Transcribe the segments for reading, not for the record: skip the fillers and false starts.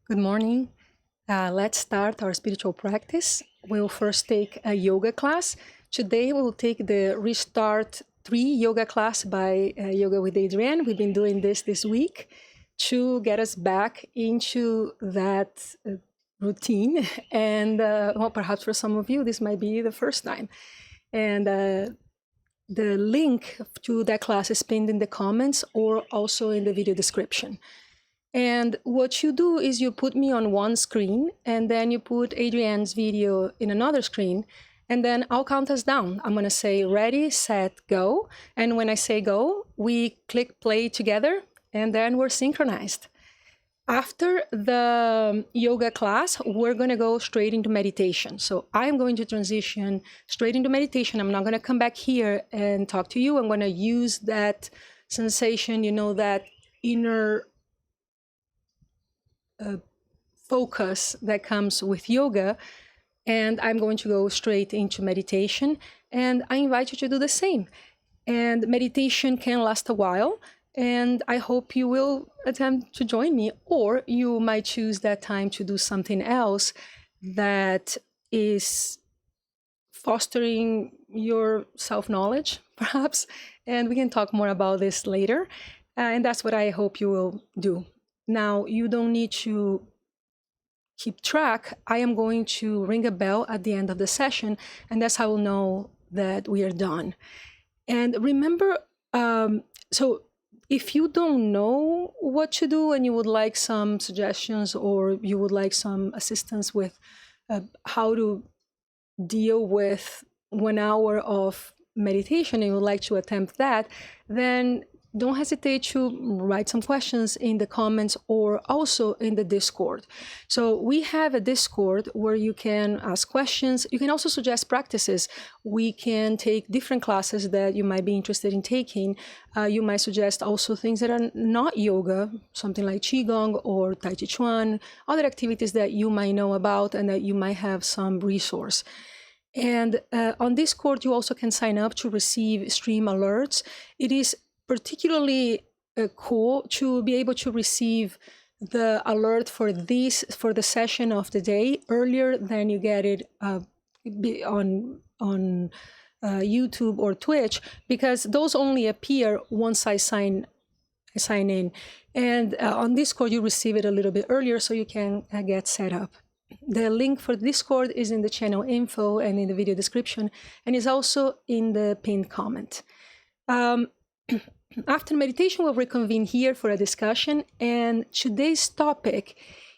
Good morning. Let's start our spiritual practice. We'll first take a yoga class. Today we'll take the Restart 3 yoga class by Yoga with Adrienne. We've been doing this week to get us back into that routine. And well, perhaps for some of you, this might be the first time. And the link to that class is pinned in the comments or also in the video description. And what you do is you put me on one screen and then you put Adrienne's video in another screen, and then I'll count us down. I'm going to say ready, set, go. And when I say go, we click play together and then we're synchronized. After the yoga class, we're going to go straight into meditation. So I'm going to transition straight into meditation. I'm not going to come back here and talk to you. I'm going to use that sensation, that inner focus that comes with yoga, and I'm going to go straight into meditation, and I invite you to do the same. And meditation can last a while, and I hope you will attempt to join me, or you might choose that time to do something else that is fostering your self-knowledge, perhaps, and we can talk more about this later, and that's what I hope you will do. Now, you don't need to keep track. I am going to ring a bell at the end of the session, and that's how we'll know that we are done. And remember, so if you don't know what to do and you would like some suggestions or you would like some assistance with how to deal with 1 hour of meditation and you would like to attempt that, then don't hesitate to write some questions in the comments or also in the Discord. So we have a Discord where you can ask questions. You can also suggest practices. We can take different classes that you might be interested in taking. You might suggest also things that are not yoga, something like Qigong or Tai Chi Chuan, other activities that you might know about and that you might have some resource. And on Discord, you also can sign up to receive stream alerts. It is particularly cool to be able to receive the alert for the session of the day earlier than you get it on YouTube or Twitch, because those only appear once I sign in. And on Discord, you receive it a little bit earlier so you can get set up. The link for Discord is in the channel info and in the video description, and is also in the pinned comment. After meditation, we'll reconvene here for a discussion, and today's topic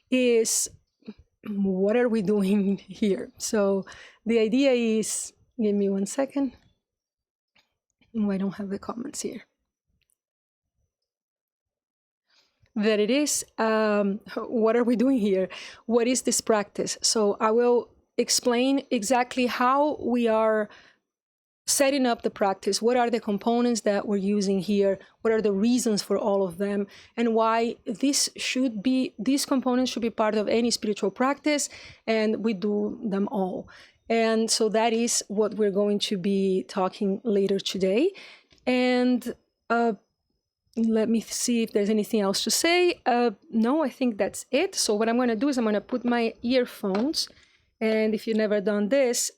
is, what are we doing here? So the idea is, give me 1 second. Oh, I don't have the comments here. There it is. What are we doing here? What is this practice? So I will explain exactly how we are setting up the practice. What are the components that we're using here? What are the reasons for all of them? And why these components should be part of any spiritual practice, and we do them all. And so that is what we're going to be talking later today. And let me see if there's anything else to say. No, I think that's it. So what I'm going to do is I'm going to put my earphones, and if you've never done this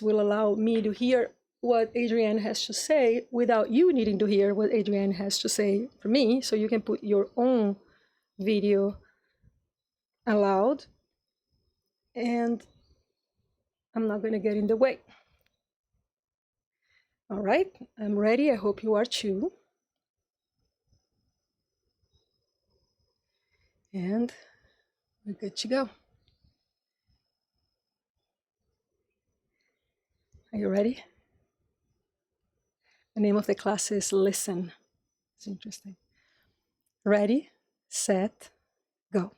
will allow me to hear what Adrienne has to say without you needing to hear what Adrienne has to say for me. So you can put your own video aloud, and I'm not going to get in the way. All right, I'm ready. I hope you are too. And we're good to go. Are you ready? The name of the class is Listen. It's interesting. Ready, set, go.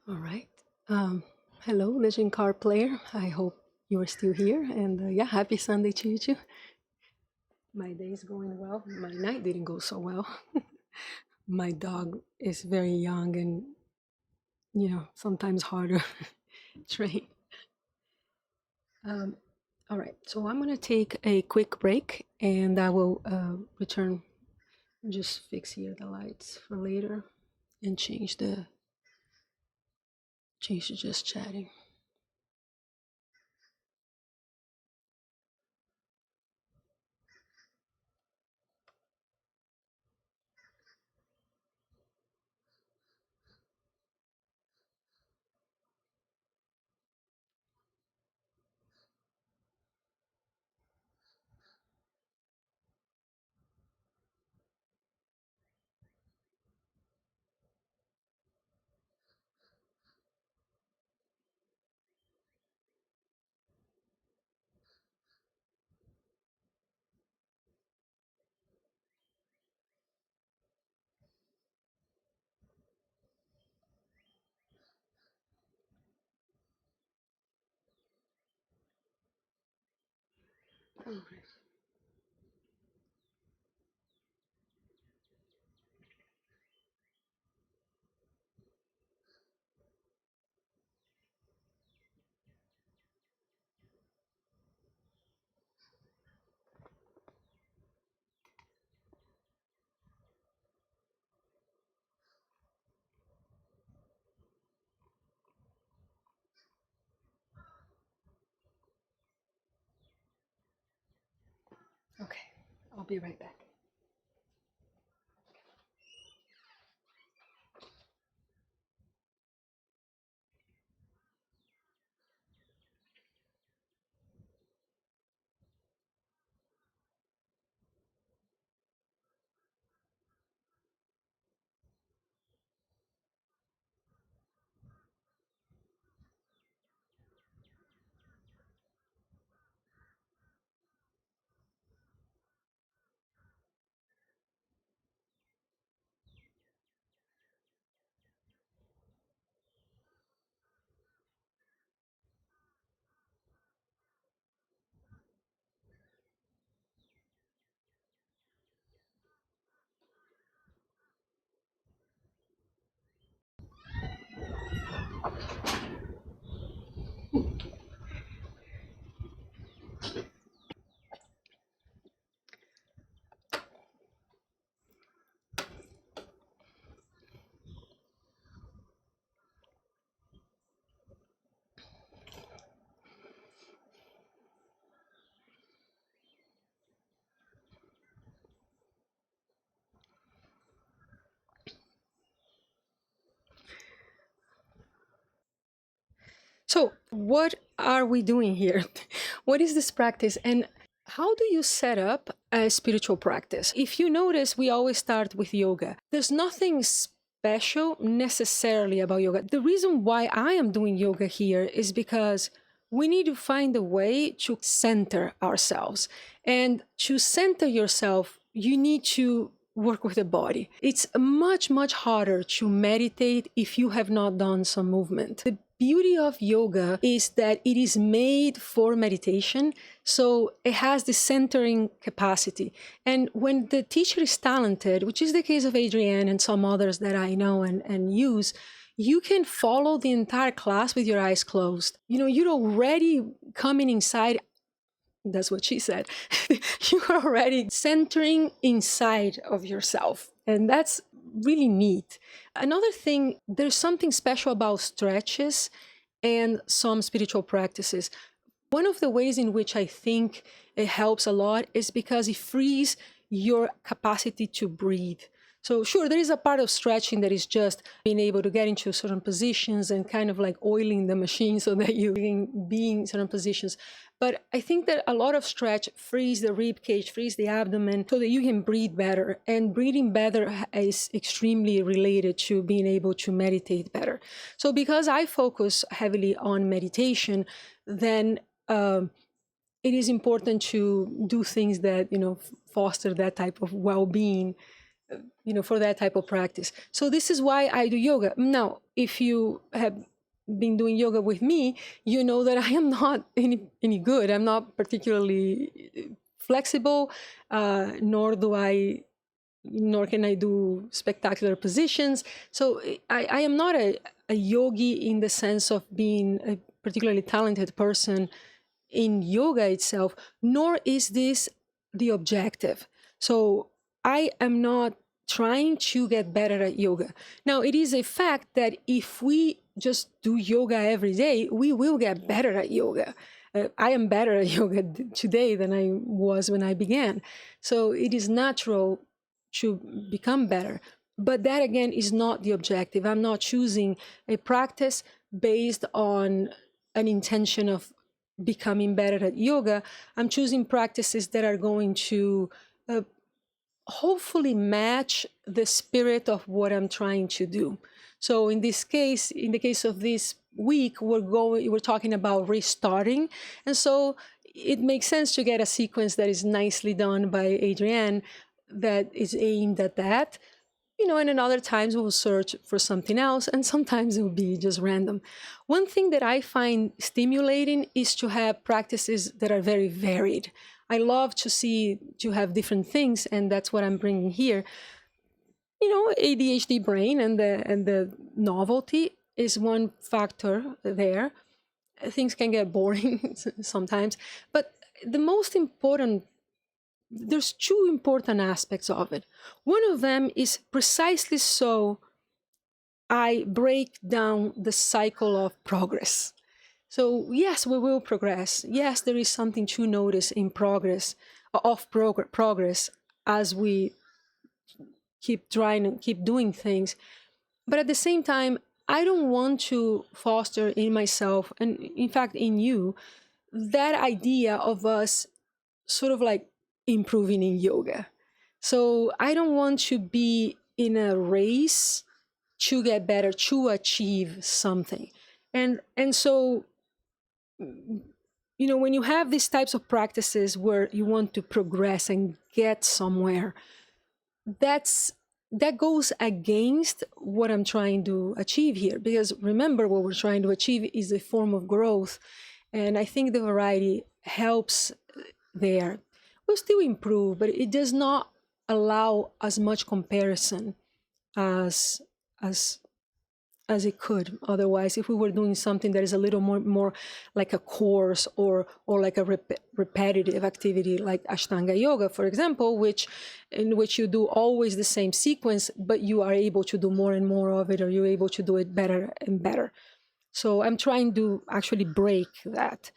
All right. Hello, Legend Card Player. I hope you are still here. And yeah, happy Sunday to you too. My day is going well. My night didn't go so well. My dog is very young and, sometimes harder to train. All right, so I'm going to take a quick break and I will return. Just fix here the lights for later and change to just chatting. All right. Okay, I'll be right back. So, what are we doing here? What is this practice? And how do you set up a spiritual practice? If you notice, we always start with yoga. There's nothing special necessarily about yoga. The reason why I am doing yoga here is because we need to find a way to center ourselves. And to center yourself, you need to work with the body. It's much, much harder to meditate if you have not done some movement. The beauty of yoga is that it is made for meditation, so it has the centering capacity. And when the teacher is talented, which is the case of Adrienne and some others that I know and use, you can follow the entire class with your eyes closed. You're already coming inside. That's what she said. You're already centering inside of yourself. And that's really neat. Another thing, there's something special about stretches and some spiritual practices. One of the ways in which I think it helps a lot is because it frees your capacity to breathe. So sure, there is a part of stretching that is just being able to get into certain positions and kind of like oiling the machine so that you can be in certain positions. But I think that a lot of stretch frees the rib cage, frees the abdomen so that you can breathe better. And breathing better is extremely related to being able to meditate better. So because I focus heavily on meditation, then it is important to do things that, foster that type of well-being. for that type of practice. So this is why I do yoga. Now, if you have been doing yoga with me, you know that I am not any good. I'm not particularly flexible, nor can I do spectacular positions. So I am not a yogi in the sense of being a particularly talented person in yoga itself, nor is this the objective. So I am not trying to get better at yoga. Now, it is a fact that if we just do yoga every day, we will get better at yoga. I am better at yoga today than I was when I began. So it is natural to become better. But that, again, is not the objective. I'm not choosing a practice based on an intention of becoming better at yoga. I'm choosing practices that are going to hopefully match the spirit of what I'm trying to do. So in this case, in the case of this week, we're talking about restarting. And so it makes sense to get a sequence that is nicely done by Adrienne that is aimed at that. And in other times we'll search for something else, and sometimes it will be just random. One thing that I find stimulating is to have practices that are very varied. I love to have different things, and that's what I'm bringing here. ADHD brain and the novelty is one factor there. Things can get boring sometimes, but there's two important aspects of it. One of them is precisely so I break down the cycle of progress. So yes, we will progress. Yes, there is something to notice in progress as we keep trying and keep doing things. But at the same time, I don't want to foster in myself, and in fact in you, that idea of us sort of like improving in yoga. So I don't want to be in a race to get better, to achieve something. And so, when you have these types of practices where you want to progress and get somewhere, that goes against what I'm trying to achieve here. Because remember, what we're trying to achieve is a form of growth. And I think the variety helps there. We'll still improve, but it does not allow as much comparison as it could otherwise, if we were doing something that is a little more like a course or like a repetitive activity, like Ashtanga yoga, for example, in which you do always the same sequence, but you are able to do more and more of it, or you're able to do it better and better. So I'm trying to actually break that.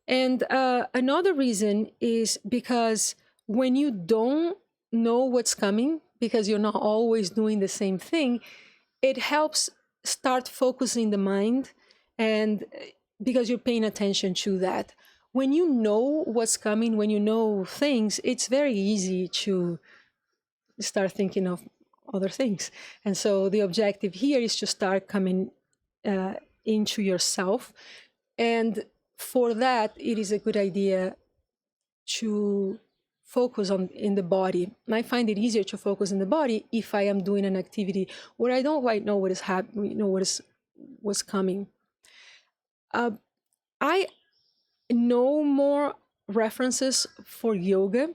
And another reason is because when you don't know what's coming, because you're not always doing the same thing, it helps start focusing the mind, and because you're paying attention to that. When you know what's coming, when you know things, it's very easy to start thinking of other things. And so the objective here is to start coming into yourself. And for that, it is a good idea to focus in the body. And I find it easier to focus in the body if I am doing an activity where I don't quite know what is happening, what's coming. I know more references for yoga,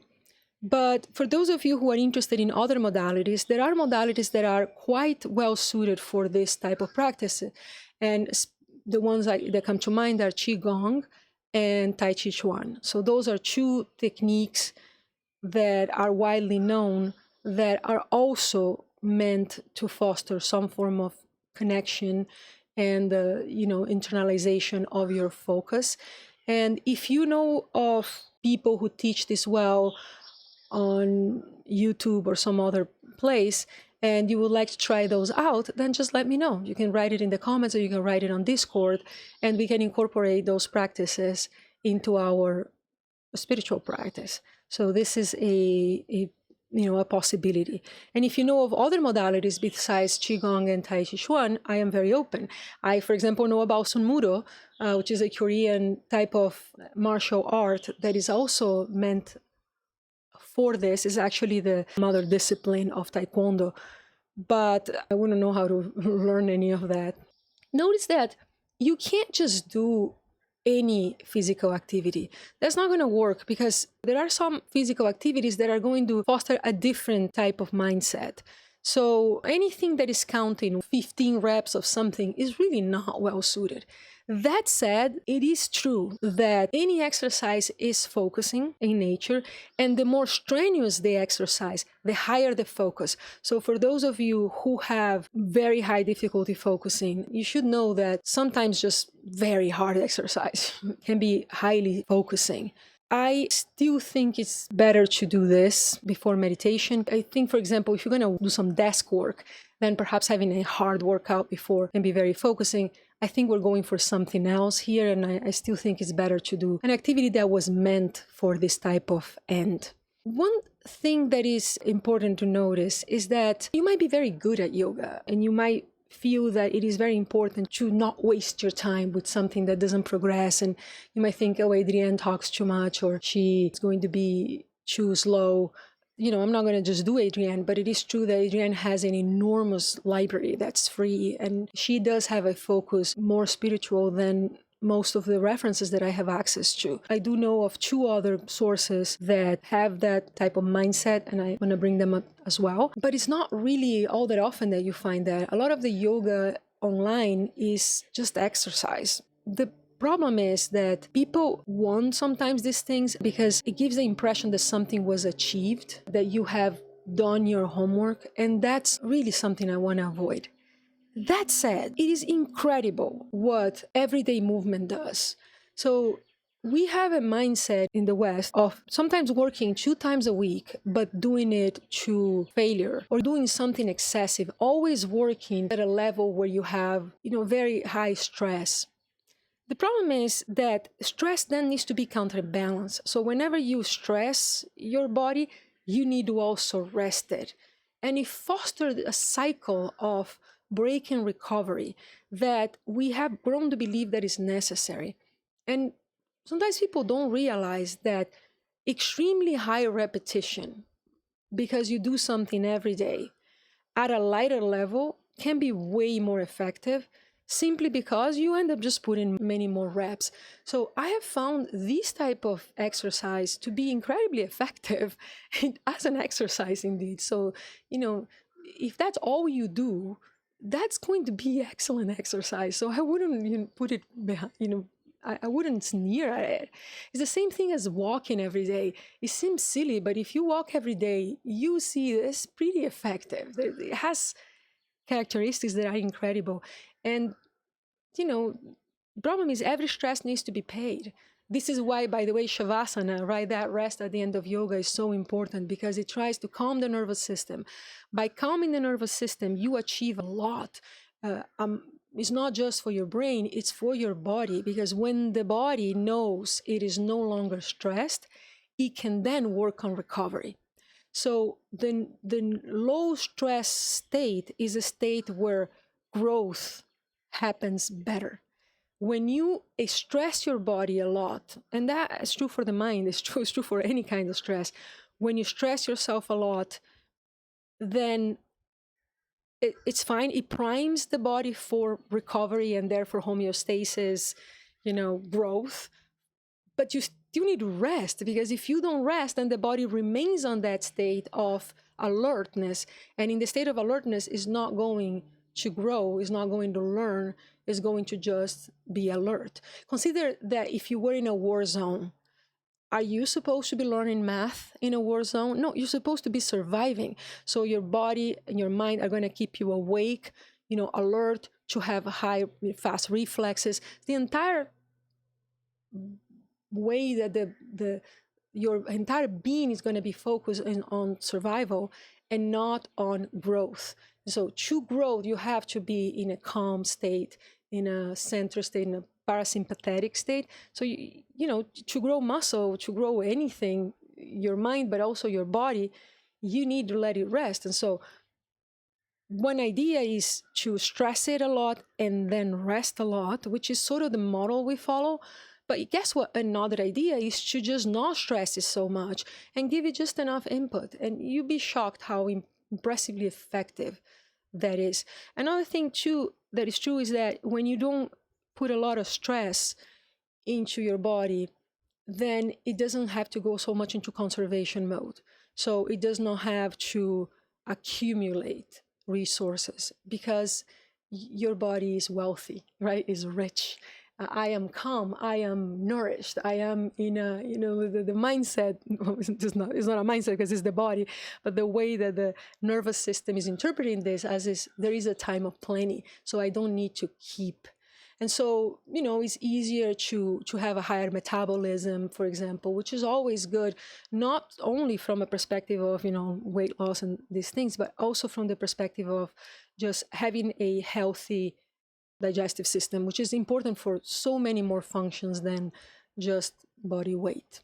but for those of you who are interested in other modalities, there are modalities that are quite well suited for this type of practice. And the ones that come to mind are Qigong and Tai Chi Chuan. So those are two techniques that are widely known that are also meant to foster some form of connection and internalization of your focus. And if you know of people who teach this well on YouTube or some other place, and you would like to try those out, then just let me know. You can write it in the comments, or you can write it on Discord, and we can incorporate those practices into our spiritual practice. So this is a possibility. And if you know of other modalities besides Qigong and Tai Chi Chuan, I am very open. I, for example, know about Sun Mudo, which is a Korean type of martial art that is also meant for this is actually the mother discipline of Taekwondo, but I wouldn't know how to learn any of that. Notice that you can't just do any physical activity. That's not going to work because there are some physical activities that are going to foster a different type of mindset. So anything that is counting 15 reps of something is really not well suited. That said, it is true that any exercise is focusing in nature, and the more strenuous the exercise, the higher the focus. So for those of you who have very high difficulty focusing, you should know that sometimes just very hard exercise can be highly focusing. I still think it's better to do this before meditation. I think, for example, if you're going to do some desk work, then perhaps having a hard workout before can be very focusing. I think we're going for something else here, and I still think it's better to do an activity that was meant for this type of end. One thing that is important to notice is that you might be very good at yoga, and you might feel that it is very important to not waste your time with something that doesn't progress, and you might think, oh, Adrienne talks too much, or she's going to be too slow. I'm not going to just do Adrienne, but it is true that Adrienne has an enormous library that's free, and she does have a focus more spiritual than most of the references that I have access to. I do know of 2 other sources that have that type of mindset, and I want to bring them up as well. But it's not really all that often that you find that. A lot of the yoga online is just exercise. The problem is that people want sometimes these things because it gives the impression that something was achieved, that you have done your homework, and that's really something I want to avoid. That said, it is incredible what everyday movement does. So we have a mindset in the West of sometimes working 2 times a week, but doing it to failure or doing something excessive, always working at a level where you have, very high stress. The problem is that stress then needs to be counterbalanced. So whenever you stress your body, you need to also rest it. And it fosters a cycle of break and recovery that we have grown to believe that is necessary. And sometimes people don't realize that extremely high repetition, because you do something every day at a lighter level, can be way more effective simply because you end up just putting many more reps. So I have found this type of exercise to be incredibly effective as an exercise indeed. So, if that's all you do, that's going to be excellent exercise. So I wouldn't put it behind, I wouldn't sneer at it. It's the same thing as walking every day. It seems silly, but if you walk every day, you see it's pretty effective. It has characteristics that are incredible. And, the problem is every stress needs to be paid. This is why, by the way, Shavasana, right, that rest at the end of yoga is so important because it tries to calm the nervous system. By calming the nervous system, you achieve a lot. It's not just for your brain, it's for your body, because when the body knows it is no longer stressed, it can then work on recovery. So the low stress state is a state where growth happens better. When you stress your body a lot, and that is true for the mind, it's true for any kind of stress. When you stress yourself a lot, then it's fine. It primes the body for recovery and therefore homeostasis, growth. But you still need to rest, because if you don't rest, then the body remains on that state of alertness. And in the state of alertness is not going to grow, is not going to learn, is going to just be alert. Consider that if you were in a war zone, are you supposed to be learning math in a war zone? No, you're supposed to be surviving. So your body and your mind are going to keep you awake, alert, to have high, fast reflexes. The entire way that your entire being is going to be focused on survival and not on growth. So to grow, you have to be in a calm state, in a center state, in a parasympathetic state. So, to grow muscle, to grow anything, your mind, but also your body, you need to let it rest. And so one idea is to stress it a lot and then rest a lot, which is sort of the model we follow. But guess what? Another idea is to just not stress it so much and give it just enough input. And you'd be shocked how impressively effective that is. Another thing too that is true is that when you don't put a lot of stress into your body, then it doesn't have to go so much into conservation mode. So it does not have to accumulate resources because your body is wealthy, right? Is rich. I am calm. I am nourished. I am in a, the mindset. It's not a mindset because it's the body, but the way that the nervous system is interpreting this as is there is a time of plenty. So I don't need to keep. And so, it's easier to have a higher metabolism, for example, which is always good, not only from a perspective of, weight loss and these things, but also from the perspective of just having a healthy digestive system, which is important for so many more functions than just body weight.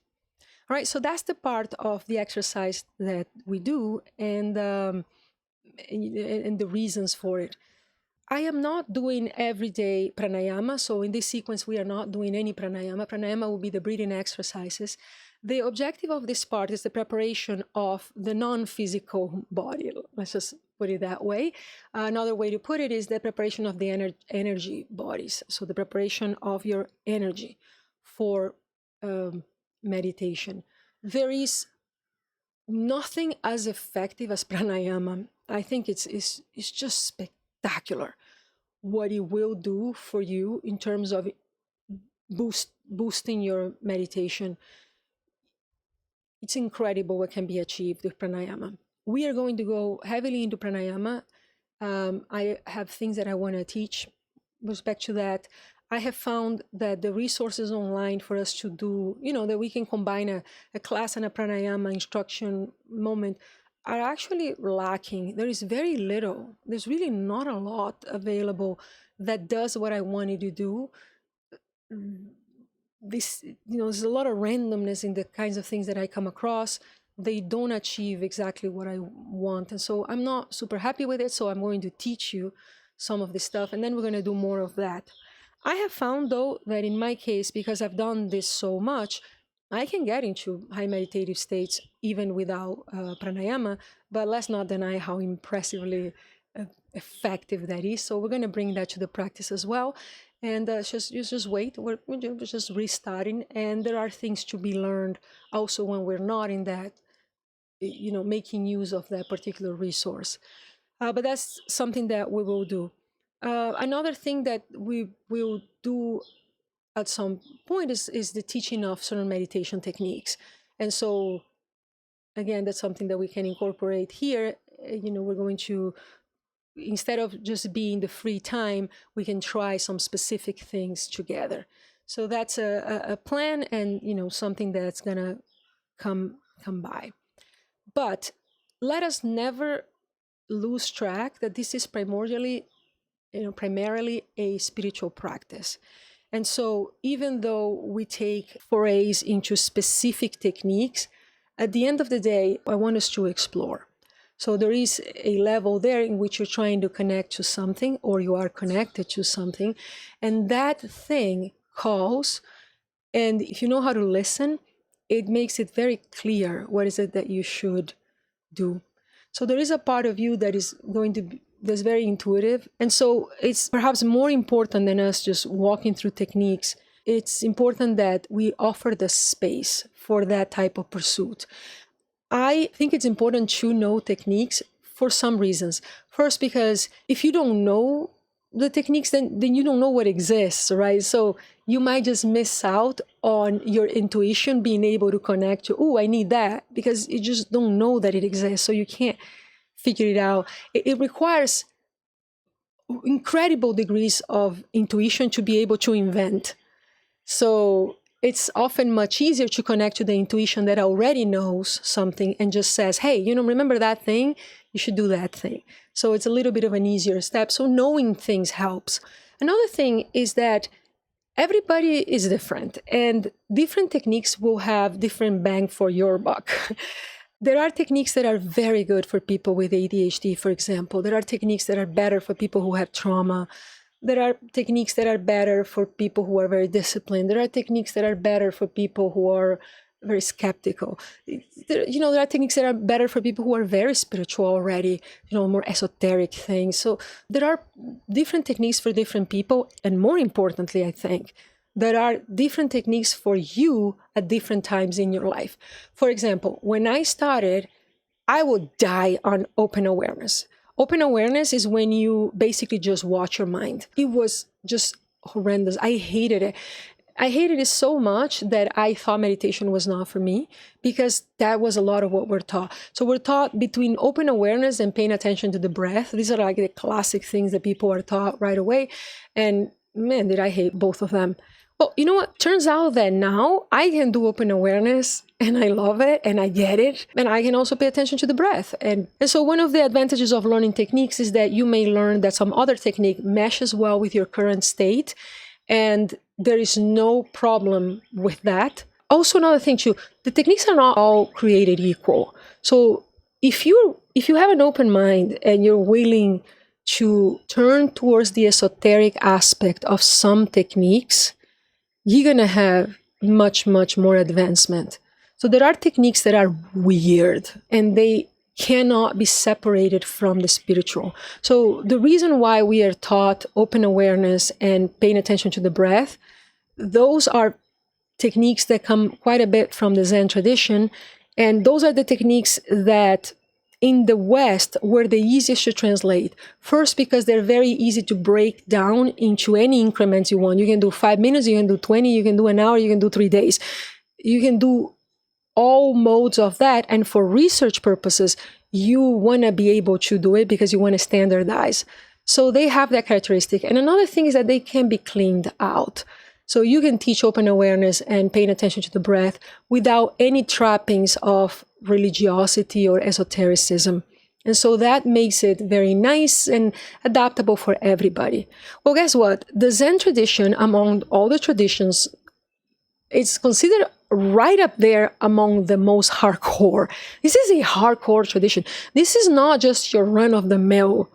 All right, so that's the part of the exercise that we do and the reasons for it. I am not doing everyday pranayama. So in this sequence, we are not doing any pranayama. Pranayama will be the breathing exercises. The objective of this part is the preparation of the non-physical body. Let's just put it that way. Another way to put it is the preparation of the energy bodies. So the preparation of your energy for meditation. There is nothing as effective as pranayama. I think it's just spectacular what it will do for you in terms of boosting your meditation. It's incredible what can be achieved with pranayama. We are going to go heavily into pranayama. I have things that I want to teach with respect to that. I have found that the resources online for us to do, that we can combine a class and a pranayama instruction moment are actually lacking. There is very little. There's really not a lot available that does what I wanted to do. This, there's a lot of randomness in the kinds of things that I come across. They don't achieve exactly what I want. And so I'm not super happy with it. So I'm going to teach you some of this stuff, and then we're going to do more of that. I have found, though, that in my case, because I've done this so much, I can get into high meditative states even without pranayama, but let's not deny how impressively effective that is. So we're going to bring that to the practice as well. And just wait, we're just restarting. And there are things to be learned also when we're not in that, making use of that particular resource. But that's something that we will do. Another thing that we will do at some point is the teaching of certain meditation techniques. And so, again, that's something that we can incorporate here. We're going to, instead of just being the free time, we can try some specific things together. So that's a plan and, something that's going to come by. But let us never lose track that this is primarily a spiritual practice. And so even though we take forays into specific techniques, at the end of the day, I want us to explore. So there is a level there in which you're trying to connect to something, or you are connected to something, and that thing calls. And if you know how to listen, it makes it very clear what is it that you should do. So there is a part of you that is going to be that's very intuitive. And so it's perhaps more important than us just walking through techniques. It's important that we offer the space for that type of pursuit. I think it's important to know techniques for some reasons. First, because if you don't know the techniques, then you don't know what exists, right? So you might just miss out on your intuition being able to connect to, oh, I need that, because you just don't know that it exists. So you can't figure it out. It requires incredible degrees of intuition to be able to invent. So it's often much easier to connect to the intuition that already knows something and just says, hey, remember that thing? You should do that thing. So it's a little bit of an easier step. So knowing things helps. Another thing is that everybody is different, and different techniques will have different bang for your buck. There are techniques that are very good for people with ADHD, for example. There are techniques that are better for people who have trauma. There are techniques that are better for people who are very disciplined. There are techniques that are better for people who are very skeptical. There are techniques that are better for people who are very spiritual already, more esoteric things. So there are different techniques for different people. And more importantly, I think, there are different techniques for you at different times in your life. For example, when I started, I would die on open awareness. Open awareness is when you basically just watch your mind. It was just horrendous. I hated it. I hated it so much that I thought meditation was not for me, because that was a lot of what we're taught. So we're taught between open awareness and paying attention to the breath. These are like the classic things that people are taught right away. And man, did I hate both of them. Well, you know what? Turns out that now I can do open awareness and I love it and I get it. And I can also pay attention to the breath. And so one of the advantages of learning techniques is that you may learn that some other technique meshes well with your current state. And there is no problem with that. Also, another thing too, the techniques are not all created equal. So if you have an open mind and you're willing to turn towards the esoteric aspect of some techniques, you're going to have much, much more advancement. So there are techniques that are weird and they cannot be separated from the spiritual. So the reason why we are taught open awareness and paying attention to the breath, those are techniques that come quite a bit from the Zen tradition. And those are the techniques that in the West were the easiest to translate. First, because they're very easy to break down into any increments you want. You can do 5 minutes, you can do 20, you can do an hour, you can do 3 days. You can do all modes of that. And for research purposes, you want to be able to do it because you want to standardize. So they have that characteristic. And another thing is that they can be cleaned out. So you can teach open awareness and paying attention to the breath without any trappings of religiosity or esotericism. And so that makes it very nice and adaptable for everybody. Well, guess what? The Zen tradition, among all the traditions, it's considered right up there among the most hardcore. This is a hardcore tradition. This is not just your run-of-the-mill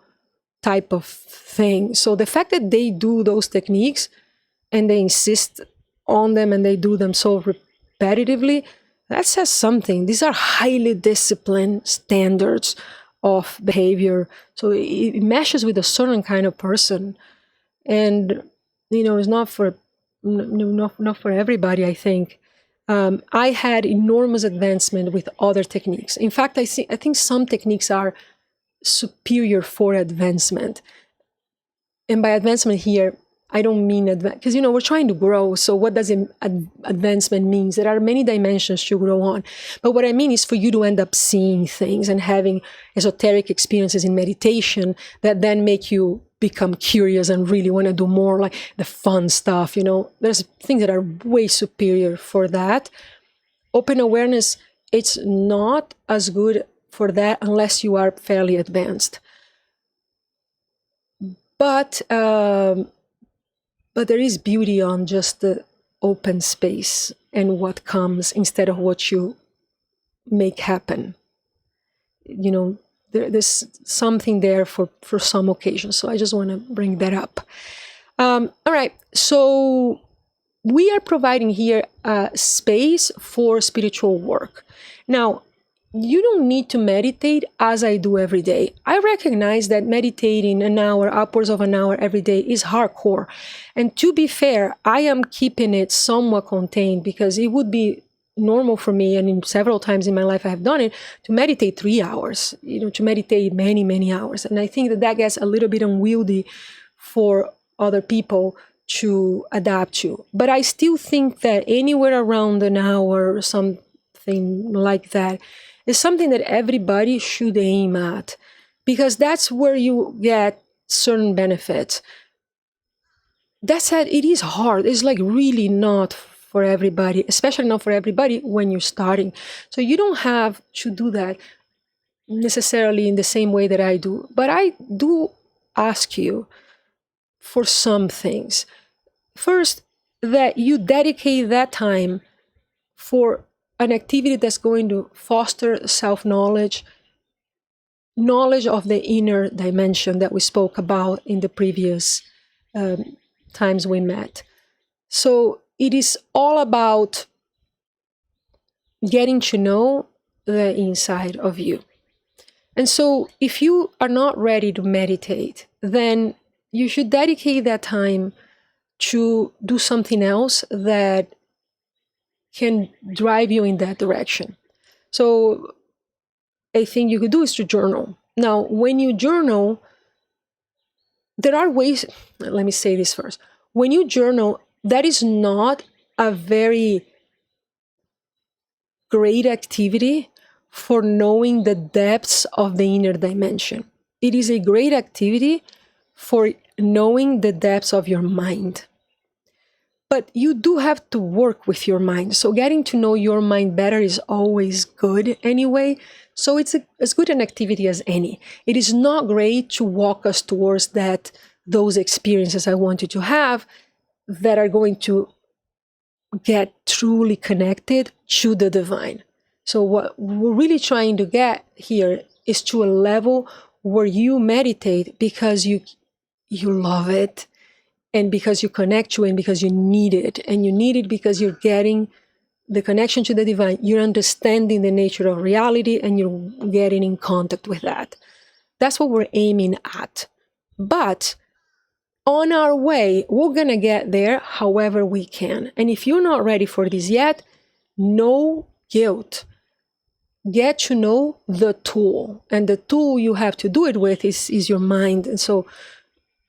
type of thing. So the fact that they do those techniques and they insist on them and they do them so repetitively, that says something. These are highly disciplined standards of behavior. So it meshes with a certain kind of person. And, it's not for everybody, I think. I had enormous advancement with other techniques. In fact, I think some techniques are superior for advancement. And by advancement here, I don't mean because, we're trying to grow. So what does advancement mean? There are many dimensions to grow on. But what I mean is for you to end up seeing things and having esoteric experiences in meditation that then make you become curious and really want to do more, like the fun stuff. There's things that are way superior for that. Open awareness, it's not as good for that unless you are fairly advanced. But there is beauty on just the open space and what comes instead of what you make happen. There's something there for some occasions. So I just want to bring that up. All right. So we are providing here a space for spiritual work. Now, you don't need to meditate as I do every day. I recognize that meditating an hour, upwards of an hour every day is hardcore. And to be fair, I am keeping it somewhat contained because it would be normal for me, and in several times in my life I have done it, to meditate 3 hours, to meditate many, many hours. And I think that gets a little bit unwieldy for other people to adapt to. But I still think that anywhere around an hour or something like that is something that everybody should aim at, because that's where you get certain benefits. That said, it is hard. It's like really not for everybody, especially not for everybody when you're starting. So you don't have to do that necessarily in the same way that I do. But I do ask you for some things. First, that you dedicate that time for an activity that's going to foster self-knowledge, knowledge of the inner dimension that we spoke about in the previous times we met. So it is all about getting to know the inside of you. And so if you are not ready to meditate, then you should dedicate that time to do something else that can drive you in that direction. So a thing you could do is to journal. Now, when you journal, there are ways, let me say this first. When you journal, that is not a very great activity for knowing the depths of the inner dimension. It is a great activity for knowing the depths of your mind. But you do have to work with your mind. So getting to know your mind better is always good anyway. So it's as good an activity as any. It is not great to walk us towards those experiences I want you to have that are going to get truly connected to the divine. So what we're really trying to get here is to a level where you meditate because you love it, and because you connect to it, and because you need it. And you need it because you're getting the connection to the divine. You're understanding the nature of reality, and you're getting in contact with that. That's what we're aiming at. But on our way, we're going to get there however we can. And if you're not ready for this yet, no guilt. Get to know the tool. And the tool you have to do it with is your mind. And so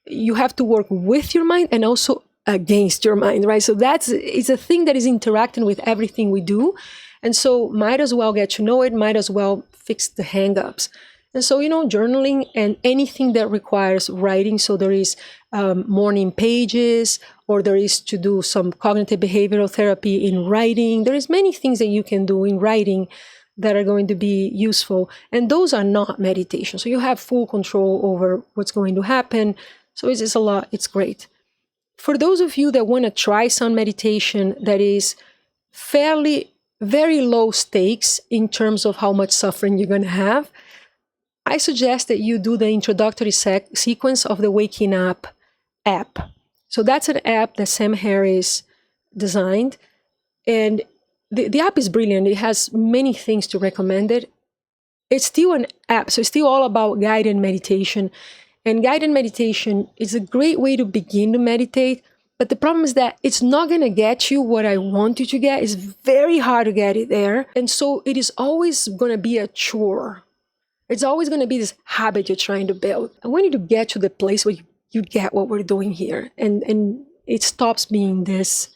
you have to work with your mind and also against your mind, right? So it's a thing that is interacting with everything we do. And so might as well get to know it, might as well fix the hangups. And so, journaling and anything that requires writing. So there is morning pages, or there is to do some cognitive behavioral therapy in writing. There is many things that you can do in writing that are going to be useful. And those are not meditation. So you have full control over what's going to happen. So it's a lot. It's great. For those of you that want to try some meditation that is very low stakes in terms of how much suffering you're going to have, I suggest that you do the introductory sequence of the Waking Up app. So that's an app that Sam Harris designed. And the app is brilliant. It has many things to recommend it. It's still an app, so it's still all about guided meditation. And guided meditation is a great way to begin to meditate. But the problem is that it's not going to get you what I want you to get. It's very hard to get it there. And so it is always going to be a chore. It's always going to be this habit you're trying to build. I want you to get to the place where you get what we're doing here. And it stops being this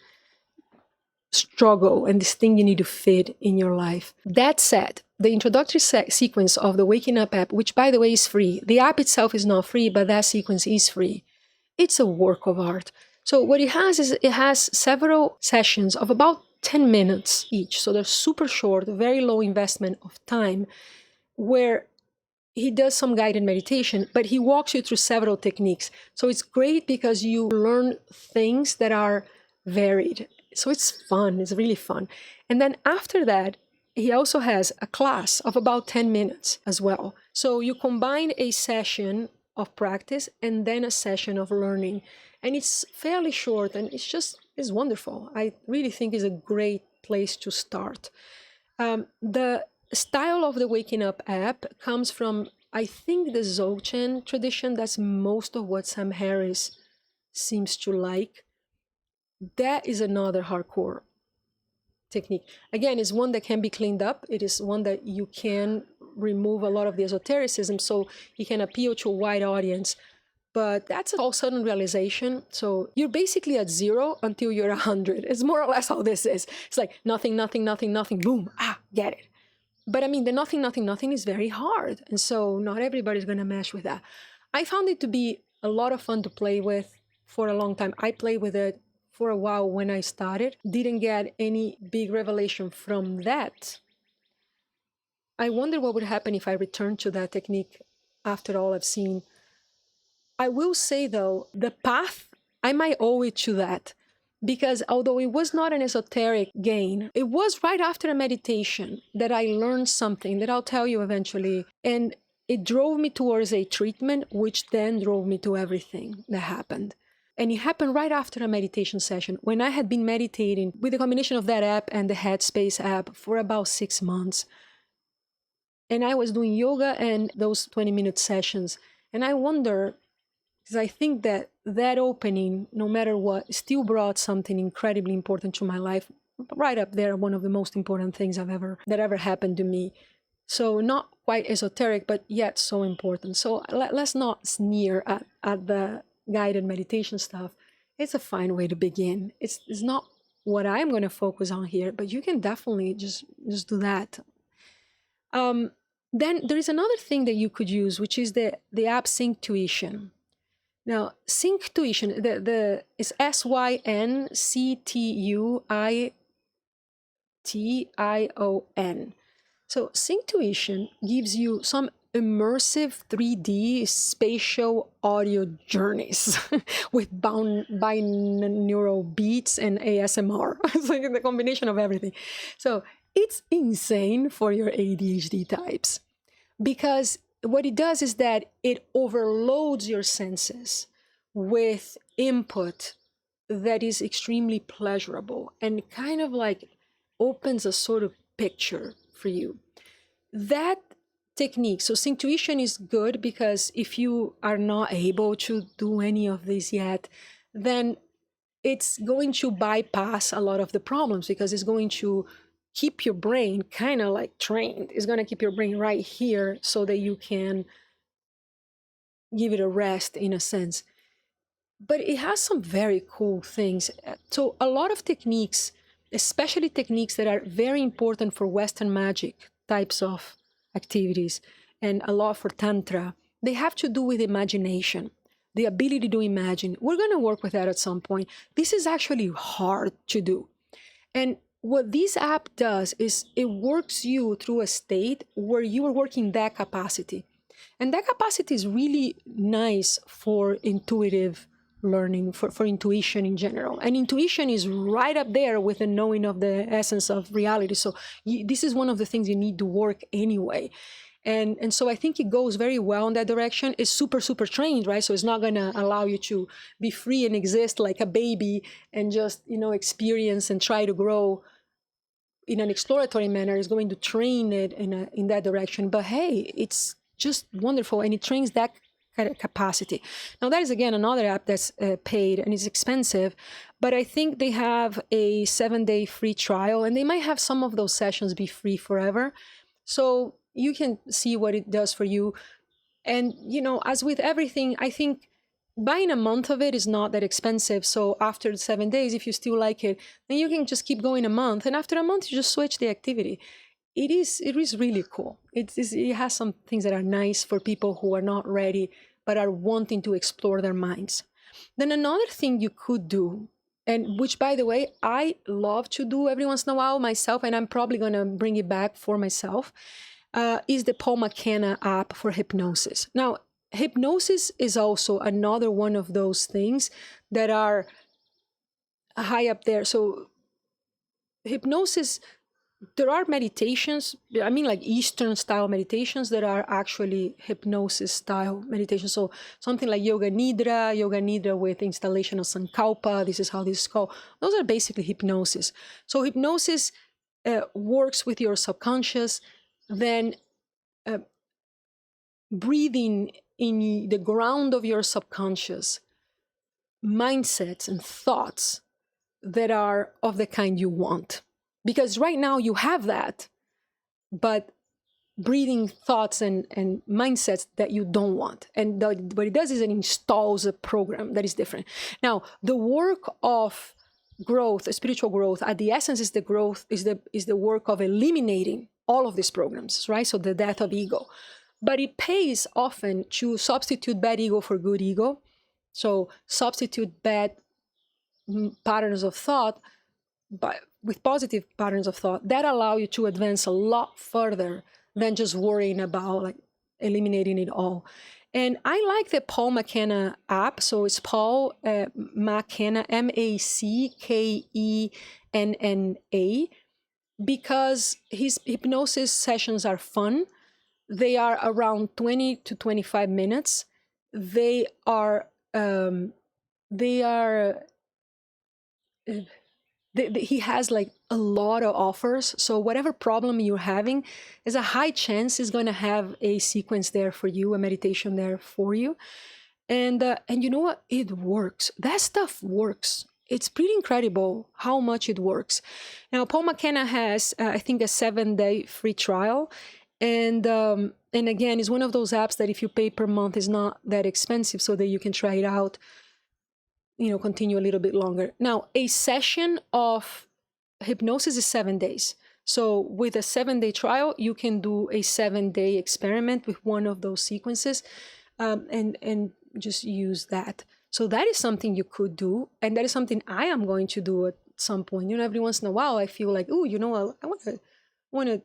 struggle and this thing you need to fit in your life. That said, the introductory sequence of the Waking Up app, which by the way is free. The app itself is not free, but that sequence is free. It's a work of art. So what it has is it has several sessions of about 10 minutes each. So they're super short, very low investment of time, where he does some guided meditation, but he walks you through several techniques. So it's great because you learn things that are varied. So it's fun. It's really fun. And then after that, he also has a class of about 10 minutes as well. So you combine a session of practice and then a session of learning. And it's fairly short, and it's wonderful. I really think it's a great place to start. The style of the Waking Up app comes from, I think, the Dzogchen tradition. That's most of what Sam Harris seems to like. That is another hardcore technique. Again, it's one that can be cleaned up. It is one that you can remove a lot of the esotericism, so it can appeal to a wide audience. But that's a all sudden realization. So you're basically at 0 until you're 100. It's more or less how this is. It's like nothing, nothing, nothing, nothing, boom, get it. But I mean, the nothing, nothing, nothing is very hard. And so not everybody's going to mesh with that. I found it to be a lot of fun to play with for a long time. I played with it for a while when I started. Didn't get any big revelation from that. I wonder what would happen if I returned to that technique after all I've seen. I will say, though, the path, I might owe it to that. Because although it was not an esoteric gain, it was right after a meditation that I learned something that I'll tell you eventually. And it drove me towards a treatment, which then drove me to everything that happened. And it happened right after a meditation session when I had been meditating with the combination of that app and the Headspace app for about 6 months. And I was doing yoga and those 20-minute sessions. And I wonder, because I think that that opening, no matter what, still brought something incredibly important to my life. Right up there, one of the most important things that ever happened to me. So not quite esoteric, but yet so important. So let's not sneer at the guided meditation stuff. It's a fine way to begin. It's not what I'm going to focus on here, but you can definitely just do that. Then there is another thing that you could use, which is the app Synctuition. Now, Synctuition, is SYNCTUITION. So Synctuition gives you some immersive 3D spatial audio journeys with binaural beats and ASMR. It's like the combination of everything. So it's insane for your ADHD types, because what it does is that it overloads your senses with input that is extremely pleasurable and kind of like opens a sort of picture for you. That technique, so Synctuition is good because if you are not able to do any of this yet, then it's going to bypass a lot of the problems, because it's going to keep your brain kind of like trained. It's going to keep your brain right here so that you can give it a rest in a sense. But it has some very cool things. So a lot of techniques, especially techniques that are very important for Western magic types of activities, and a lot for Tantra, they have to do with imagination, the ability to imagine. We're going to work with that at some point. This is actually hard to do. And what this app does is it works you through a state where you are working that capacity. And that capacity is really nice for intuitive learning, for intuition in general. And intuition is right up there with the knowing of the essence of reality. So this is one of the things you need to work anyway. And so I think it goes very well in that direction. It's super, super trained, right? So it's not going to allow you to be free and exist like a baby and just, experience and try to grow in an exploratory manner. It's going to train it in that direction. But hey, it's just wonderful, and it trains that kind of capacity. Now, that is, again, another app that's paid and is expensive, but I think they have a 7-day free trial, and they might have some of those sessions be free forever. So you can see what it does for you. And, as with everything, I think buying a month of it is not that expensive. So after 7 days, if you still like it, then you can just keep going a month. And after a month, you just switch the activity. It is really cool. It has some things that are nice for people who are not ready, but are wanting to explore their minds. Then another thing you could do, and which, by the way, I love to do every once in a while myself, and I'm probably going to bring it back for myself, is the Paul McKenna app for hypnosis. Now, hypnosis is also another one of those things that are high up there. So hypnosis, there are meditations, like Eastern style meditations that are actually hypnosis style meditations. So something like Yoga Nidra with installation of Sankalpa, this is how this is called. Those are basically hypnosis. So hypnosis works with your subconscious, then breathing in the ground of your subconscious mindsets and thoughts that are of the kind you want. Because right now you have that, but breathing thoughts and mindsets that you don't want. And what it does is it installs a program that is different. Now, the work of growth, spiritual growth, at the essence is the work of eliminating all of these programs, right? So the death of ego. But it pays often to substitute bad ego for good ego. So substitute bad patterns of thought with positive patterns of thought that allow you to advance a lot further than just worrying about eliminating it all. And I like the Paul McKenna app. So it's Paul McKenna, MACKENNA, because his hypnosis sessions are fun. They are around 20 to 25 minutes. They are they are he has like a lot of offers. So whatever problem you're having, there's a high chance he's going to have a sequence there for you, a meditation there for you. And you know what? It works. That stuff works. It's pretty incredible how much it works. Now, Paul McKenna has, I think, a 7-day free trial. And again, it's one of those apps that if you pay per month is not that expensive, so that you can try it out, continue a little bit longer. Now, a session of hypnosis is 7 days. So with a 7-day trial, you can do a 7-day experiment with one of those sequences, and just use that. So that is something you could do, and that is something I am going to do at some point. Every once in a while, I feel like, oh, I want to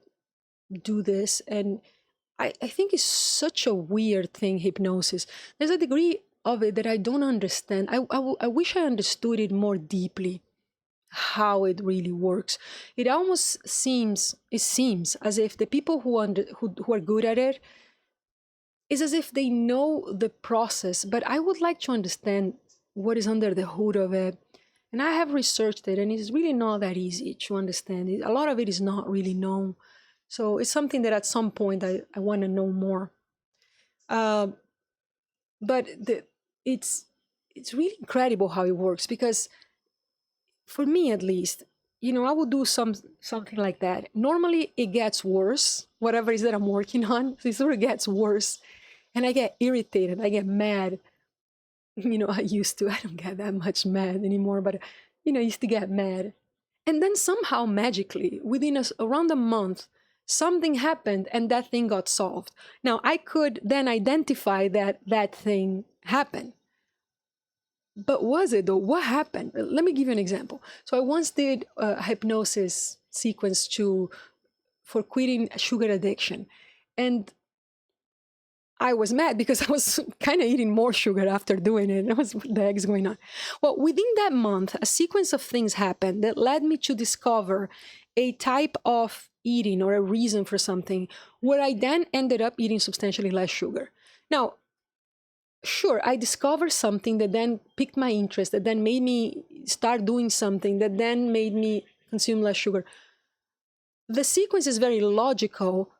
do this, and I think it's such a weird thing, hypnosis. There's a degree of it that I don't understand. I wish I understood it more deeply, how it really works. It almost seems as if the people who are good at it, is as if they know the process, but I would like to understand what is under the hood of it. And I have researched it, and it's really not that easy to understand it. A lot of it is not really known. So it's something that at some point I want to know more. But it's really incredible how it works, because for me at least, I would do something like that. Normally it gets worse, whatever it is that I'm working on. So it sort of gets worse. And I get irritated, I get mad. I used to, I don't get that much mad anymore, but I used to get mad. And then somehow magically, within around a month, something happened and that thing got solved. Now, I could then identify that thing happened. But was it though? What happened? Let me give you an example. So I once did a hypnosis sequence for quitting sugar addiction. And I was mad because I was kind of eating more sugar after doing it. I was, what the heck is going on? Well, within that month, a sequence of things happened that led me to discover a type of eating or a reason for something, where I then ended up eating substantially less sugar. Now, sure, I discovered something that then piqued my interest, that then made me start doing something, that then made me consume less sugar. The sequence is very logical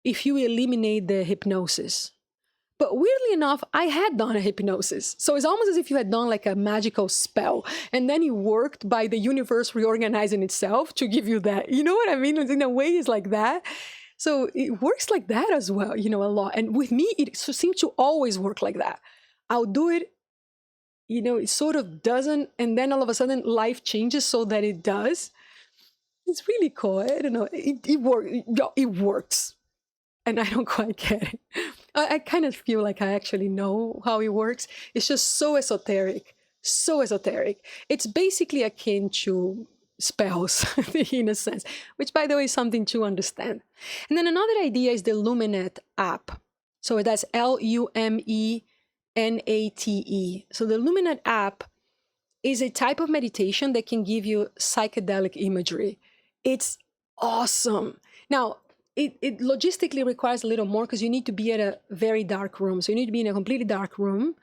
if you eliminate the hypnosis. But weirdly enough, I had done a hypnosis. So it's almost as if you had done like a magical spell, and then it worked by the universe reorganizing itself to give you that. You know what I mean? In a way, it's like that. So it works like that as well, a lot. And with me, it seems to always work like that. I'll do it, it sort of doesn't, and then all of a sudden life changes so that it does. It's really cool. I don't know. It works. And I don't quite get it. I kind of feel like I actually know how it works. It's just so esoteric. So esoteric. It's basically akin to spells in a sense, which, by the way, is something to understand. And then another idea is the Luminate app. So that's Lumenate. So the Luminate app is a type of meditation that can give you psychedelic imagery. It's awesome. Now, it logistically requires a little more, because you need to be at a very dark room. So you need to be in a completely dark room,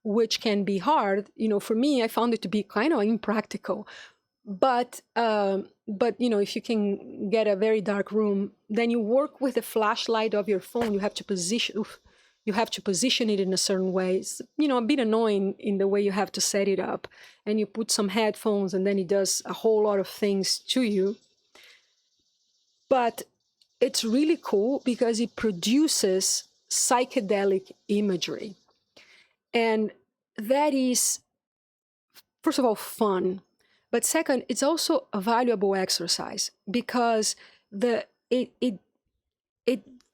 which can be hard. For me, I found it to be kind of impractical. But if you can get a very dark room, then you work with the flashlight of your phone. You have to position it in a certain way. It's, a bit annoying in the way you have to set it up. And you put some headphones, and then it does a whole lot of things to you. But it's really cool because it produces psychedelic imagery. And that is, first of all, fun. But second, it's also a valuable exercise, because it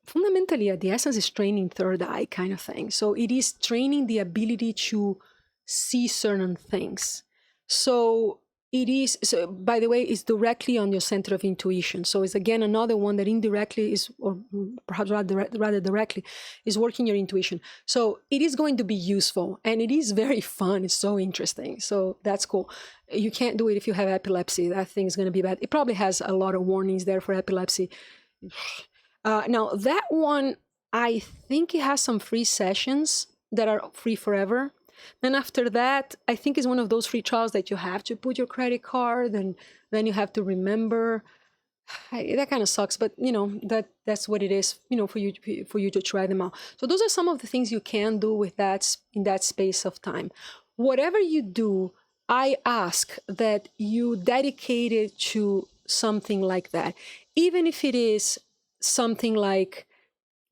fundamentally, at the essence, is training third eye kind of thing. So it is training the ability to see certain things. So it is, so by the way, it's directly on your center of intuition. So it's again another one that indirectly is, or perhaps rather directly, is working your intuition. So it is going to be useful, and it is very fun. It's so interesting. So that's cool. You can't do it if you have epilepsy. That thing is going to be bad. It probably has a lot of warnings there for epilepsy. Now that one, I think it has some free sessions that are free forever. Then after that, I think is one of those free trials that you have to put your credit card, and then you have to remember. That kind of sucks, but that's what it is, for you to try them out. So those are some of the things you can do with that in that space of time. Whatever you do, I ask that you dedicate it to something like that, even if it is something like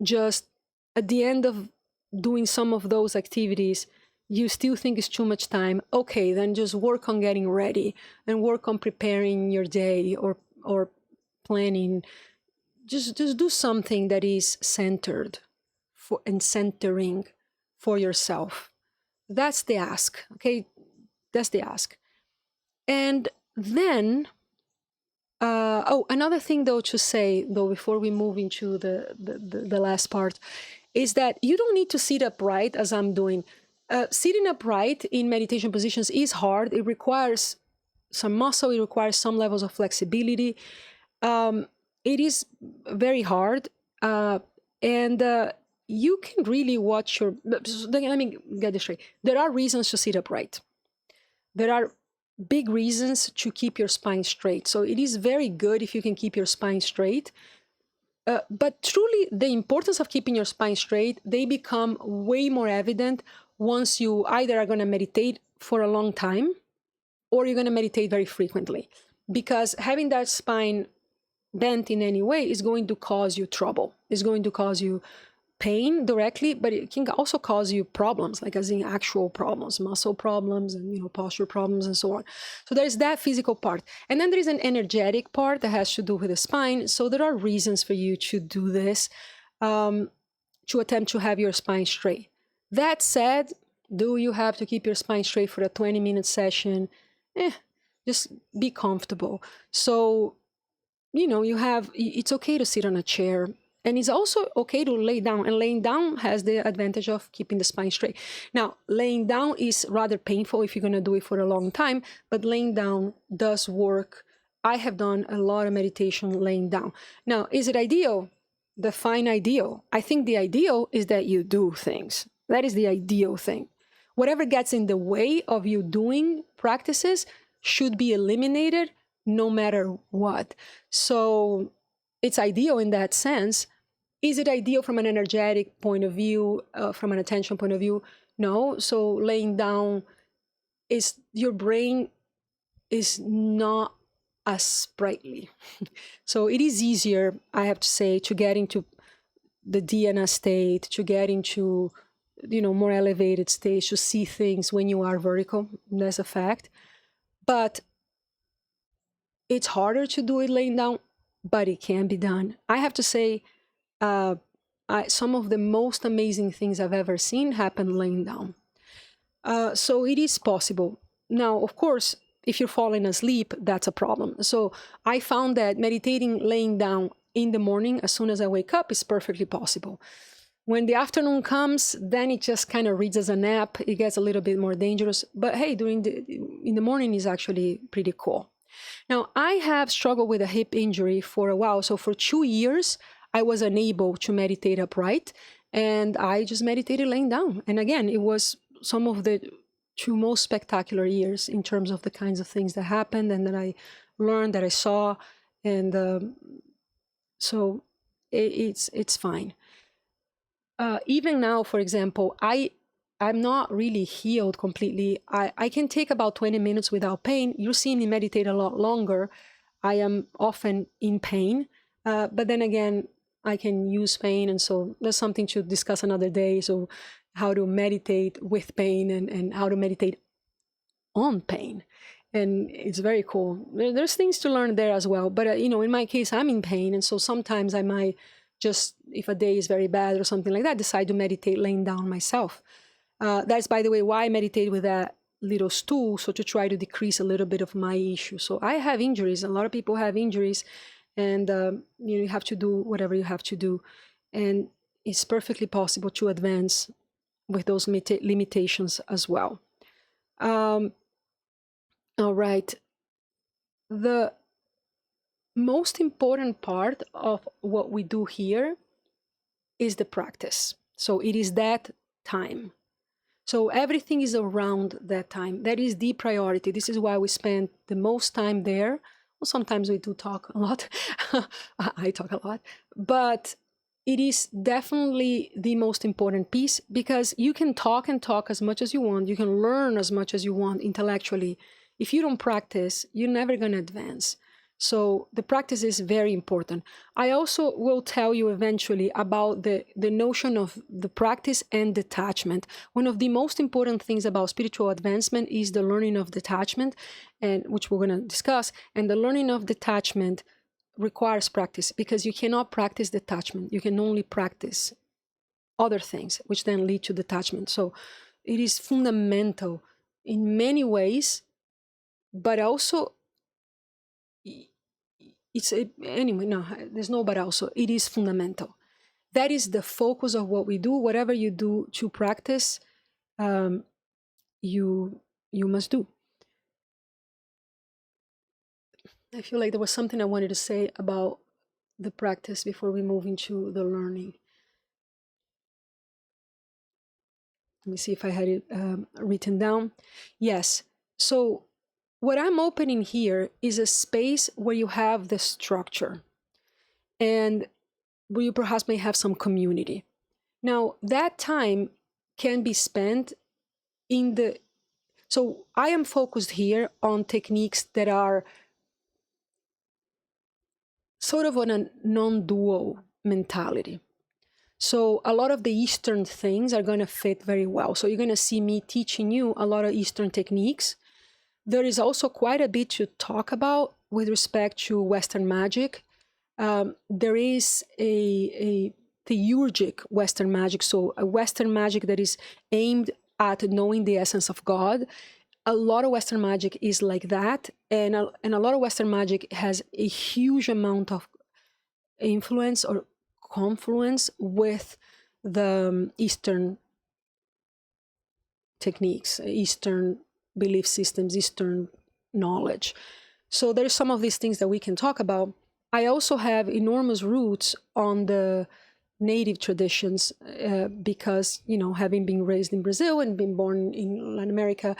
just at the end of doing some of those activities, you still think it's too much time. Okay, then just work on getting ready and work on preparing your day or planning. Just do something that is centered and centering for yourself. That's the ask. Okay, that's the ask. And then another thing though to say though before we move into the last part is that you don't need to sit upright as I'm doing. Sitting upright in meditation positions is hard. It requires some muscle. It requires some levels of flexibility. It is very hard, and you can really watch your. Let me get this straight. There are reasons to sit upright. There are big reasons to keep your spine straight. So it is very good if you can keep your spine straight. But truly, the importance of keeping your spine straight, they become way more evident once you either are going to meditate for a long time or you're going to meditate very frequently. Because having that spine bent in any way is going to cause you trouble. It's going to cause you pain directly, but it can also cause you problems, like as in actual problems, muscle problems and posture problems and so on. So there's that physical part. And then there is an energetic part that has to do with the spine. So there are reasons for you to do this, to attempt to have your spine straight. That said, do you have to keep your spine straight for a 20-minute session? Just be comfortable. So it's okay to sit on a chair, and it's also okay to lay down, and laying down has the advantage of keeping the spine straight. Now, laying down is rather painful if you're going to do it for a long time, but laying down does work. I have done a lot of meditation laying down. Now, is it ideal? Define ideal. I think the ideal is that you do things. That is the ideal thing. Whatever gets in the way of you doing practices should be eliminated no matter what. So it's ideal in that sense. Is it ideal from an energetic point of view, from an attention point of view? No. So laying down is, your brain is not as sprightly. So it is easier, I have to say, to get into the dhyana state, to get into more elevated states, to see things when you are vertical. That's a fact. But it's harder to do it laying down, but it can be done. I have to say, some of the most amazing things I've ever seen happen laying down. So it is possible. Now, of course, if you're falling asleep, that's a problem. So I found that meditating laying down in the morning, as soon as I wake up, is perfectly possible. When the afternoon comes, then it just kind of reads as a nap. It gets a little bit more dangerous. But hey, in the morning is actually pretty cool. Now, I have struggled with a hip injury for a while. So for 2 years, I was unable to meditate upright, and I just meditated laying down. And again, it was some of the 2 most spectacular years in terms of the kinds of things that happened and that I learned, that I saw. And so it's fine. Even now, for example, I'm not really healed completely. I can take about 20 minutes without pain. You see me meditate a lot longer. I am often in pain, but then again, I can use pain. And so that's something to discuss another day. So how to meditate with pain and how to meditate on pain. And it's very cool. There's things to learn there as well. But, in my case, I'm in pain. And so sometimes I might just, if a day is very bad or something like that, decide to meditate laying down myself. That's, by the way, why I meditate with that little stool, so to try to decrease a little bit of my issue. So I have injuries. A lot of people have injuries, and you have to do whatever you have to do. And it's perfectly possible to advance with those limitations as well. All right. The most important part of what we do here is the practice. So it is that time. So everything is around that time. That is the priority. This is why we spend the most time there. Well, sometimes we do talk a lot. I talk a lot. But it is definitely the most important piece, because you can talk and talk as much as you want. You can learn as much as you want intellectually. If you don't practice, you're never going to advance. So the practice is very important. I also will tell you eventually about the notion of the practice and detachment. One of the most important things about spiritual advancement is the learning of detachment, and which we're going to discuss. And the learning of detachment requires practice, because you cannot practice detachment. You can only practice other things, which then lead to detachment. So it is fundamental in many ways, but also anyway, no, there's no but also. It is fundamental. That is the focus of what we do. Whatever you do to practice, you must do. I feel like there was something I wanted to say about the practice before we move into the learning. Let me see if I had it written down. Yes. So what I'm opening here is a space where you have the structure and where you perhaps may have some community. Now, that time can be spent in the... So I am focused here on techniques that are sort of on a non-dual mentality. So a lot of the Eastern things are going to fit very well. So you're going to see me teaching you a lot of Eastern techniques. There is also quite a bit to talk about with respect to Western magic. There is a theurgic Western magic, so a Western magic that is aimed at knowing the essence of God. A lot of Western magic is like that, and a lot of Western magic has a huge amount of influence or confluence with the Eastern techniques, Eastern belief systems, Eastern knowledge. So there's some of these things that we can talk about. I also have enormous roots on the native traditions because, you know, having been raised in Brazil and been born in Latin America,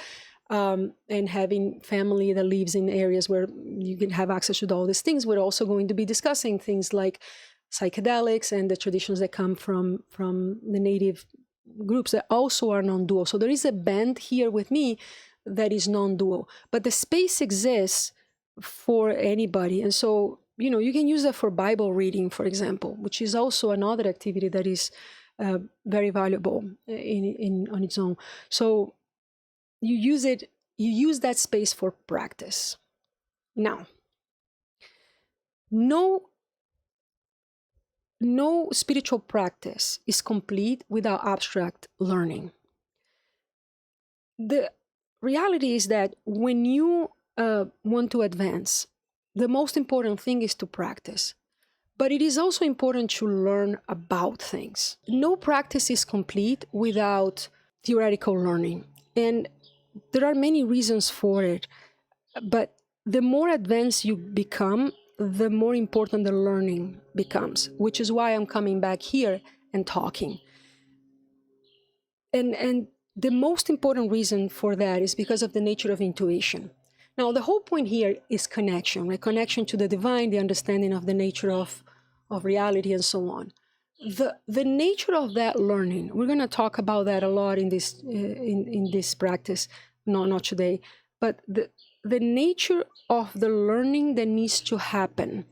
and having family that lives in areas where you can have access to all these things, we're also going to be discussing things like psychedelics and the traditions that come from the native groups that also are non-dual. So there is a band here with me that is non-dual, but the space exists for anybody. And so, you know, you can use that for Bible reading, for example, which is also another activity that is very valuable on its own. So you use that space for practice. Now, no spiritual practice is complete without abstract learning. The reality is that when you want to advance, the most important thing is to practice. But it is also important to learn about things. No practice is complete without theoretical learning. And there are many reasons for it. But the more advanced you become, the more important the learning becomes, which is why I'm coming back here and talking. And the most important reason for that is because of the nature of intuition. Now, the whole point here is connection, right? Connection to the divine, the understanding of the nature of reality, and so on. The nature of that learning, we're going to talk about that a lot in this in this practice, not today, but the nature of the learning that needs to happen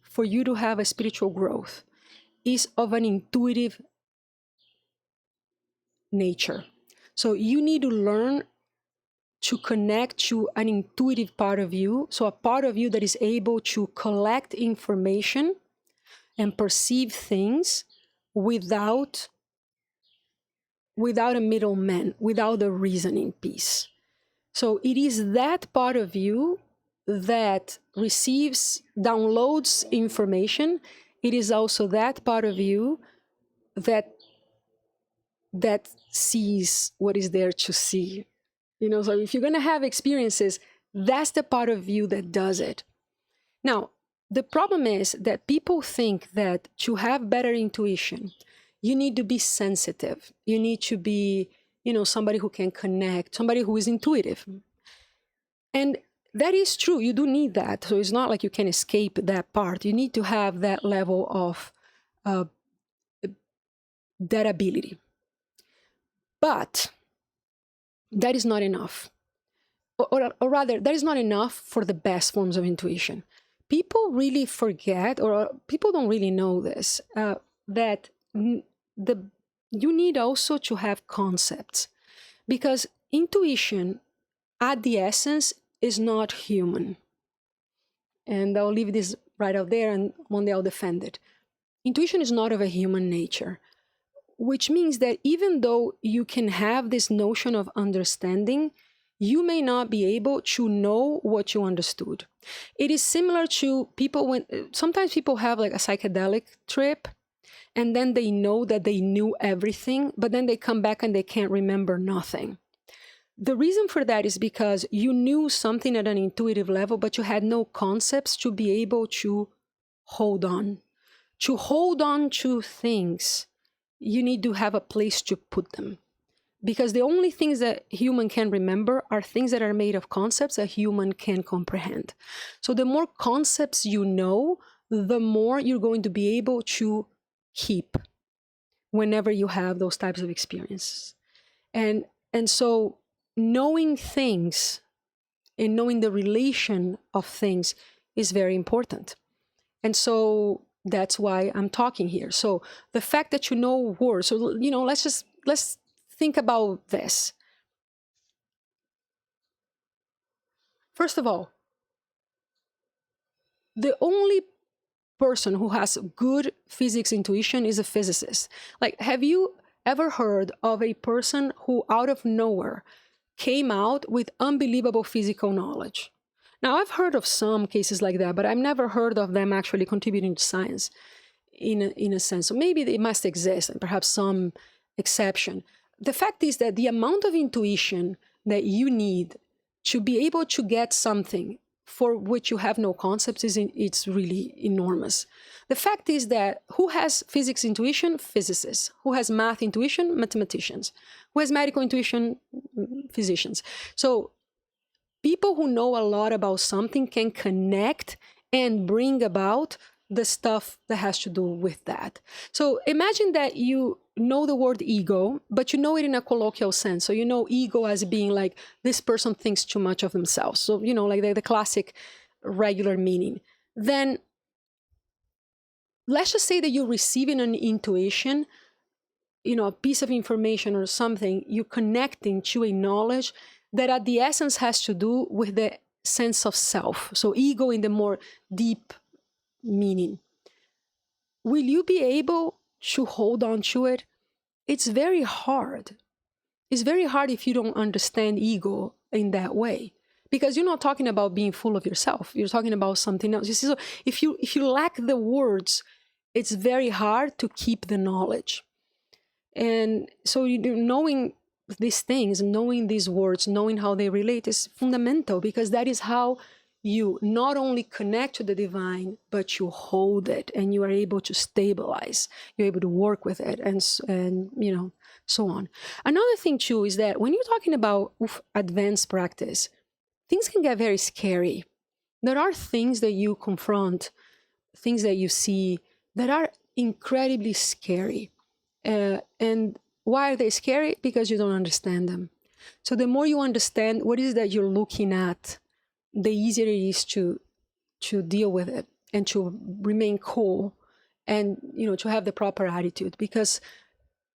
for you to have a spiritual growth is of an intuitive nature. So you need to learn to connect to an intuitive part of you, so a part of you that is able to collect information and perceive things without a middleman, without a reasoning piece. So it is that part of you that downloads information. It is also that part of you that sees what is there to see. You know, so if you're going to have experiences, that's the part of you that does it. Now, the problem is that people think that to have better intuition, you need to be sensitive. You need to be, somebody who can connect, somebody who is intuitive. And that is true. You do need that. So it's not like you can escape that part. You need to have that level of that ability. But that is not enough. Or rather, that is not enough for the best forms of intuition. People really forget, or people don't really know this, that you need also to have concepts. Because intuition, at the essence, is not human. And I'll leave this right out there, and one day I'll defend it. Intuition is not of a human nature, which means that even though you can have this notion of understanding, you may not be able to know what you understood. It is similar to people sometimes people have like a psychedelic trip, and then they know that they knew everything, but then they come back and they can't remember nothing. The reason for that is because you knew something at an intuitive level, but you had no concepts to be able to hold on. To hold on to things, you need to have a place to put them. Because the only things that human can remember are things that are made of concepts that human can comprehend. So the more concepts you know, the more you're going to be able to keep whenever you have those types of experiences. And so knowing things and knowing the relation of things is very important. And so that's why I'm talking here. So the fact that you know words, so let's think about this. First of all, the only person who has good physics intuition is a physicist. Like, have you ever heard of a person who out of nowhere came out with unbelievable physical knowledge? Now, I've heard of some cases like that, but I've never heard of them actually contributing to science in a sense. So maybe they must exist, and perhaps some exception. The fact is that the amount of intuition that you need to be able to get something for which you have no concepts it's really enormous. The fact is that who has physics intuition? Physicists. Who has math intuition? Mathematicians. Who has medical intuition? Physicians. So people who know a lot about something can connect and bring about the stuff that has to do with that. So imagine that you know the word ego, but you know it in a colloquial sense. So you know ego as being like, this person thinks too much of themselves. So, like the classic regular meaning. Then let's just say that you're receiving an intuition, a piece of information or something, you're connecting to a knowledge that at the essence has to do with the sense of self. So ego in the more deep meaning. Will you be able to hold on to it? It's very hard. It's very hard if you don't understand ego in that way, because you're not talking about being full of yourself. You're talking about something else. You see, so if you lack the words, it's very hard to keep the knowledge. And so knowing these things, knowing these words, knowing how they relate is fundamental, because that is how you not only connect to the divine, but you hold it and you are able to stabilize. You're able to work with it and so on. Another thing too is that when you're talking about advanced practice, things can get very scary. There are things that you confront, things that you see that are incredibly scary. And why are they scary? Because you don't understand them. So the more you understand what is that you're looking at, the easier it is to deal with it and to remain cool and to have the proper attitude, because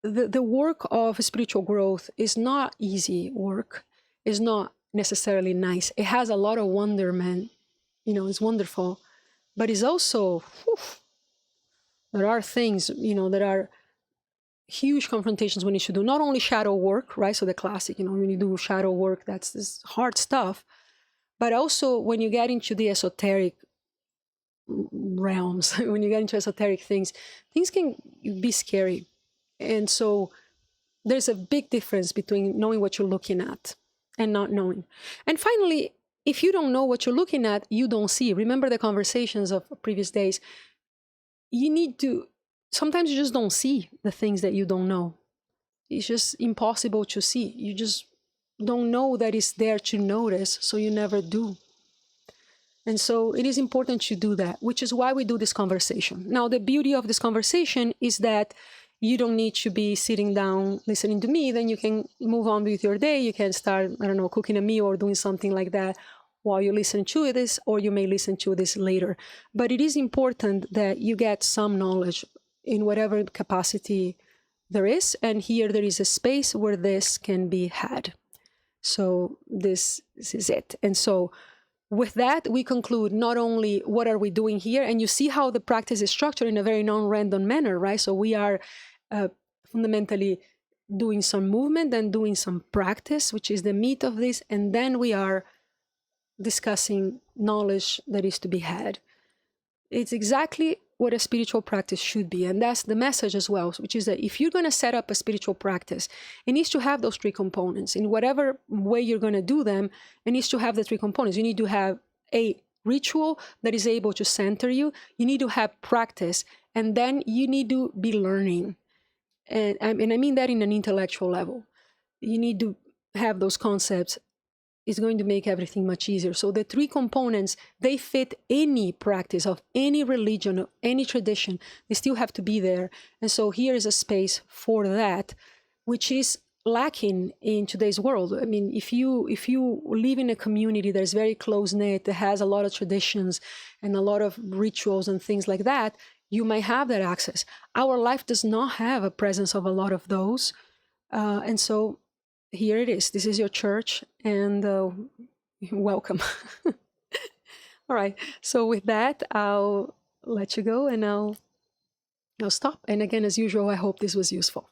the work of spiritual growth is not easy work, is not necessarily nice. It has a lot of wonderment, it's wonderful, but it's also there are things that are huge confrontations when you should do not only shadow work, right? So the classic, when you do shadow work, that's this hard stuff. But also when you get into the esoteric realms, when you get into esoteric things can be scary. And so there's a big difference between knowing what you're looking at and not knowing. And finally, if you don't know what you're looking at, you don't see. Remember the conversations of previous days. Sometimes you just don't see the things that you don't know. it's just impossible to see. You just don't know that it's there to notice, so you never do. And so it is important to do that, which is why we do this conversation. Now, the beauty of this conversation is that you don't need to be sitting down listening to me. Then you can move on with your day. You can start, I don't know, cooking a meal or doing something like that while you listen to this, or you may listen to this later. But it is important that you get some knowledge in whatever capacity there is. And here there is a space where this can be had. So this is it. And so with that, we conclude not only what are we doing here, and you see how the practice is structured in a very non-random manner, right? So we are fundamentally doing some movement and doing some practice, which is the meat of this, and then we are discussing knowledge that is to be had. It's exactly what a spiritual practice should be, and that's the message as well, which is that if you're going to set up a spiritual practice, it needs to have those three components. In whatever way you're going to do them, it needs to have the three components. You need to have a ritual that is able to center you. You need to have practice, and then you need to be learning. And I mean that in an intellectual level. You need to have those concepts. Is going to make everything much easier. So the three components, they fit any practice of any religion, of any tradition. They still have to be there. And so here is a space for that, which is lacking in today's world. I mean, if you live in a community that is very close-knit, that has a lot of traditions and a lot of rituals and things like that, you might have that access. Our life does not have a presence of a lot of those. And so here it is. This is your church, and welcome. All right. So with that, I'll let you go, and I'll stop. And again, as usual, I hope this was useful.